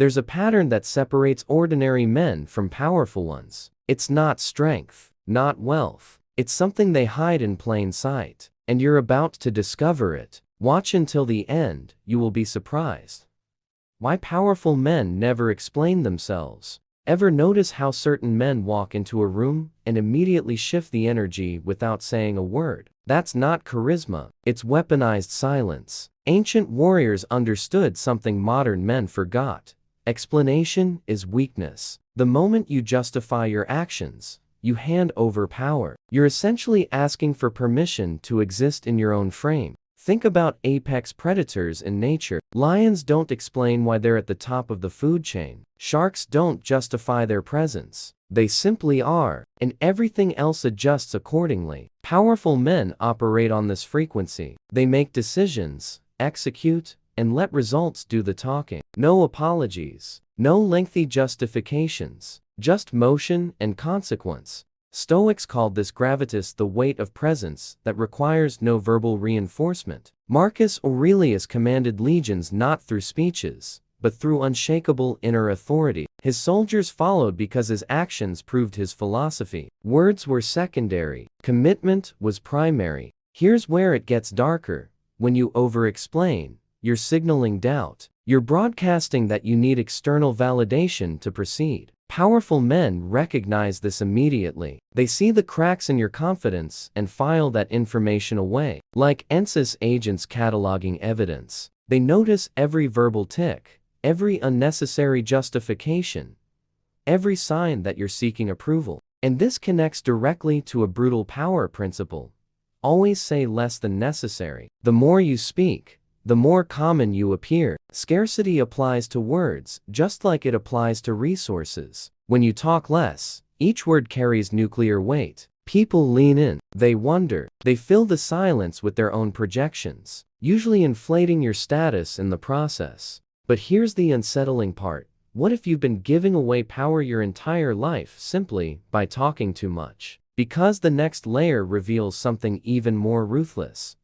There's a pattern that separates ordinary men from powerful ones. It's not strength, not wealth. It's something they hide in plain sight. And you're about to discover it. Watch until the end, you will be surprised. Why powerful men never explain themselves. Ever notice how certain men walk into a room and immediately shift the energy without saying a word? That's not charisma, it's weaponized silence. Ancient warriors understood something modern men forgot. Explanation is weakness. The moment you justify your actions, you hand over power. You're essentially asking for permission to exist in your own frame. Think about apex predators in nature. Lions don't explain why they're at the top of the food chain. Sharks don't justify their presence. They simply are, and everything else adjusts accordingly. Powerful men operate on this frequency. They make decisions, execute, and let results do the talking. No apologies, no lengthy justifications, just motion and consequence. Stoics called this gravitas, the weight of presence that requires no verbal reinforcement. Marcus Aurelius commanded legions not through speeches, but through unshakable inner authority. His soldiers followed because his actions proved his philosophy. Words were secondary, commitment was primary. Here's where it gets darker. When you over-explain, you're signaling doubt. You're broadcasting that you need external validation to proceed. Powerful men recognize this immediately. They see the cracks in your confidence and file that information away. Like NSIS agents cataloging evidence. They notice every verbal tick, every unnecessary justification, every sign that you're seeking approval. And this connects directly to a brutal power principle. Always say less than necessary. The more you speak, the more common you appear. Scarcity applies to words, just like it applies to resources. When you talk less, each word carries nuclear weight. People lean in, they wonder, they fill the silence with their own projections, usually inflating your status in the process. But here's the unsettling part. What if you've been giving away power your entire life simply by talking too much? Because the next layer reveals something even more ruthless.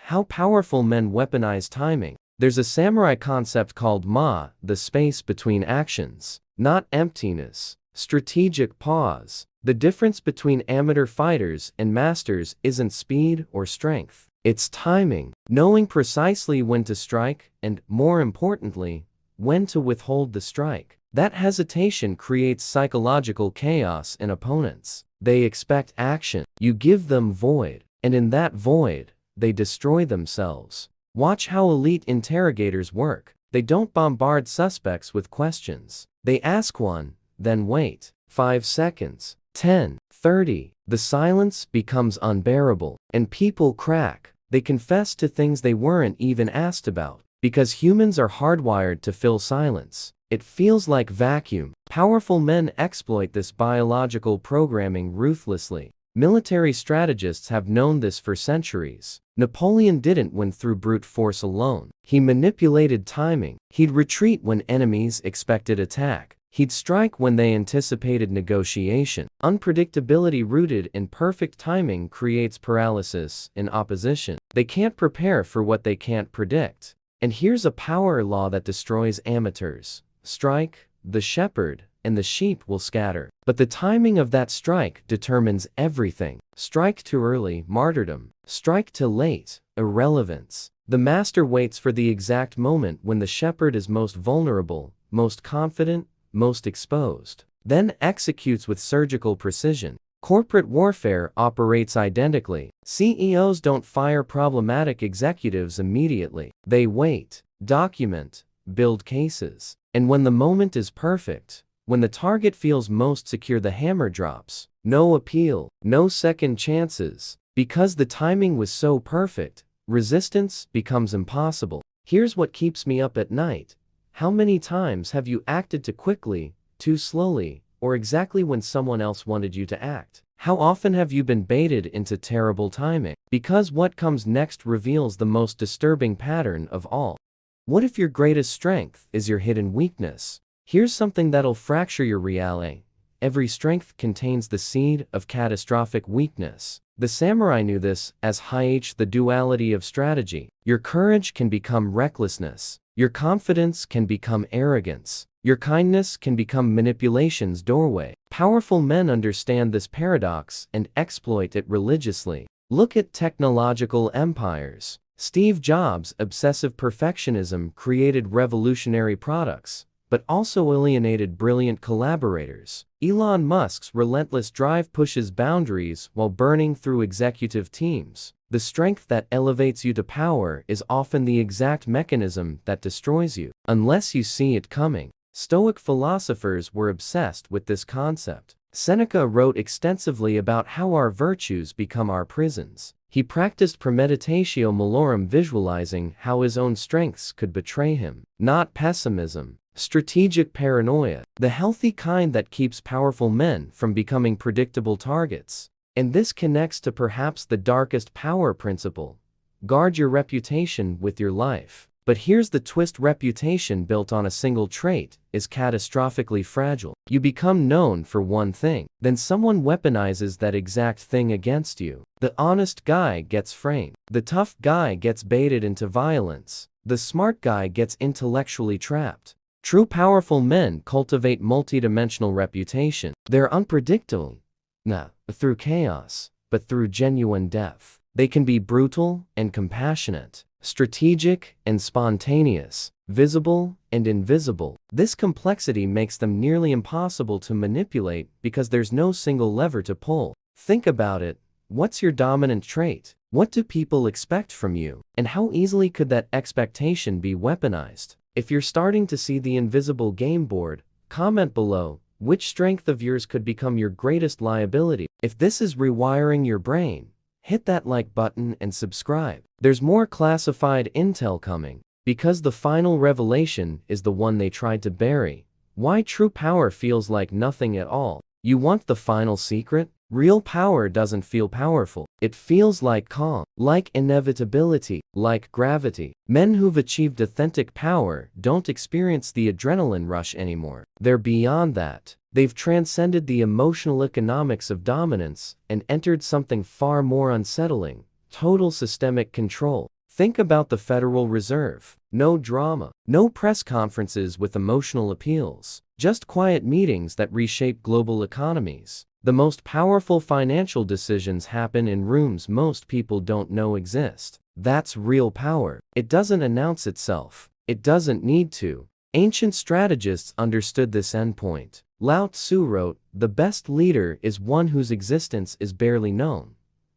How powerful men weaponize timing. There's a samurai concept called ma, the space between actions, not emptiness. Strategic pause. The difference between amateur fighters and masters isn't speed or strength. It's timing, knowing precisely when to strike and, more importantly, when to withhold the strike. That hesitation creates psychological chaos in opponents. They expect action. You give them void, and in that void, they destroy themselves. Watch how elite interrogators work. They don't bombard suspects with questions. They ask one, then wait. 5 seconds. 10. 30. The silence becomes unbearable, and people crack. They confess to things they weren't even asked about. Because humans are hardwired to fill silence. It feels like vacuum. Powerful men exploit this biological programming ruthlessly. Military strategists have known this for centuries. Napoleon didn't win through brute force alone. He manipulated timing. He'd retreat when enemies expected attack. He'd strike when they anticipated negotiation. Unpredictability rooted in perfect timing creates paralysis in opposition. They can't prepare for what they can't predict. And here's a power law that destroys amateurs. Strike the shepherd, and the sheep will scatter. But the timing of that strike determines everything. Strike too early, martyrdom. Strike too late, irrelevance. The master waits for the exact moment when the shepherd is most vulnerable, most confident, most exposed. Then executes with surgical precision. Corporate warfare operates identically. CEOs don't fire problematic executives immediately. They wait, document, build cases. And when the moment is perfect, when the target feels most secure, the hammer drops. No appeal, no second chances. Because the timing was so perfect, resistance becomes impossible. Here's what keeps me up at night. How many times have you acted too quickly, too slowly, or exactly when someone else wanted you to act? How often have you been baited into terrible timing? Because what comes next reveals the most disturbing pattern of all. What if your greatest strength is your hidden weakness? Here's something that'll fracture your reality. Every strength contains the seed of catastrophic weakness. The samurai knew this, as the duality of strategy. Your courage can become recklessness. Your confidence can become arrogance. Your kindness can become manipulation's doorway. Powerful men understand this paradox and exploit it religiously. Look at technological empires. Steve Jobs' obsessive perfectionism created revolutionary products, but also alienated brilliant collaborators. Elon Musk's relentless drive pushes boundaries while burning through executive teams. The strength that elevates you to power is often the exact mechanism that destroys you, unless you see it coming. Stoic philosophers were obsessed with this concept. Seneca wrote extensively about how our virtues become our prisons. He practiced premeditatio malorum, visualizing how his own strengths could betray him. Not pessimism. Strategic paranoia, the healthy kind that keeps powerful men from becoming predictable targets. And this connects to perhaps the darkest power principle. Guard your reputation with your life. But here's the twist: reputation built on a single trait is catastrophically fragile. You become known for one thing, then someone weaponizes that exact thing against you. The honest guy gets framed. The tough guy gets baited into violence. The smart guy gets intellectually trapped. True powerful men cultivate multidimensional reputation. They're unpredictable, not through chaos, but through genuine depth. They can be brutal and compassionate, strategic and spontaneous, visible and invisible. This complexity makes them nearly impossible to manipulate because there's no single lever to pull. Think about it. What's your dominant trait? What do people expect from you? And how easily could that expectation be weaponized? If you're starting to see the invisible game board, comment below which strength of yours could become your greatest liability. If this is rewiring your brain, hit that like button and subscribe. There's more classified intel coming, because the final revelation is the one they tried to bury. Why true power feels like nothing at all. You want the final secret? Real power doesn't feel powerful. It feels like calm, like inevitability, like gravity. Men who've achieved authentic power don't experience the adrenaline rush anymore. They're beyond that. They've transcended the emotional economics of dominance and entered something far more unsettling: total systemic control. Think about the Federal Reserve. No drama, no press conferences with emotional appeals, just quiet meetings that reshape global economies. The most powerful financial decisions happen in rooms most people don't know exist. That's real power. It doesn't announce itself. It doesn't need to. Ancient strategists understood this endpoint. Lao Tzu wrote, "The best leader is one whose existence is barely known."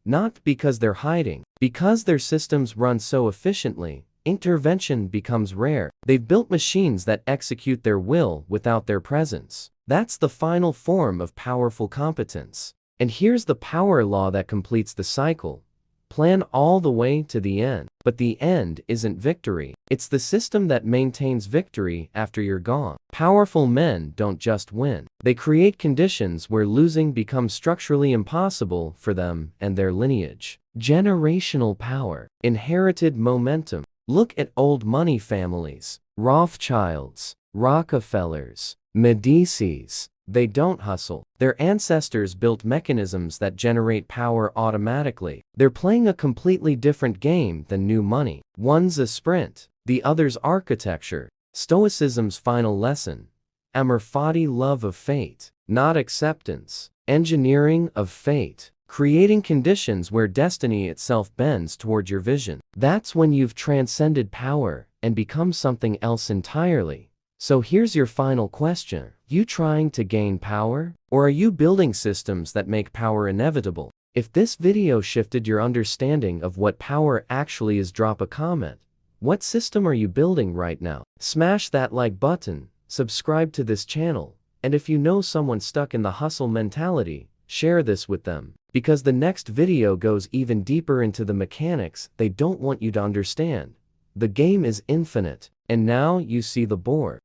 Not because they're hiding, because their systems run so efficiently, intervention becomes rare. They've built machines that execute their will without their presence. That's the final form of powerful competence. And here's the power law that completes the cycle. Plan all the way to the end. But the end isn't victory. It's the system that maintains victory after you're gone. Powerful men don't just win. They create conditions where losing becomes structurally impossible for them and their lineage. Generational power. Inherited momentum. Look at old money families. Rothschilds, Rockefellers, Medicis. They don't hustle. Their ancestors built mechanisms that generate power automatically. They're playing a completely different game than new money. One's a sprint, the other's architecture. Stoicism's final lesson: amor fati, love of fate, not acceptance. Engineering of fate. Creating conditions where destiny itself bends toward your vision. That's when you've transcended power and become something else entirely. So here's your final question. You trying to gain power? Or are you building systems that make power inevitable? If this video shifted your understanding of what power actually is, drop a comment. What system are you building right now? Smash that like button, subscribe to this channel, and if you know someone stuck in the hustle mentality, share this with them. Because the next video goes even deeper into the mechanics they don't want you to understand. The game is infinite, and now you see the board.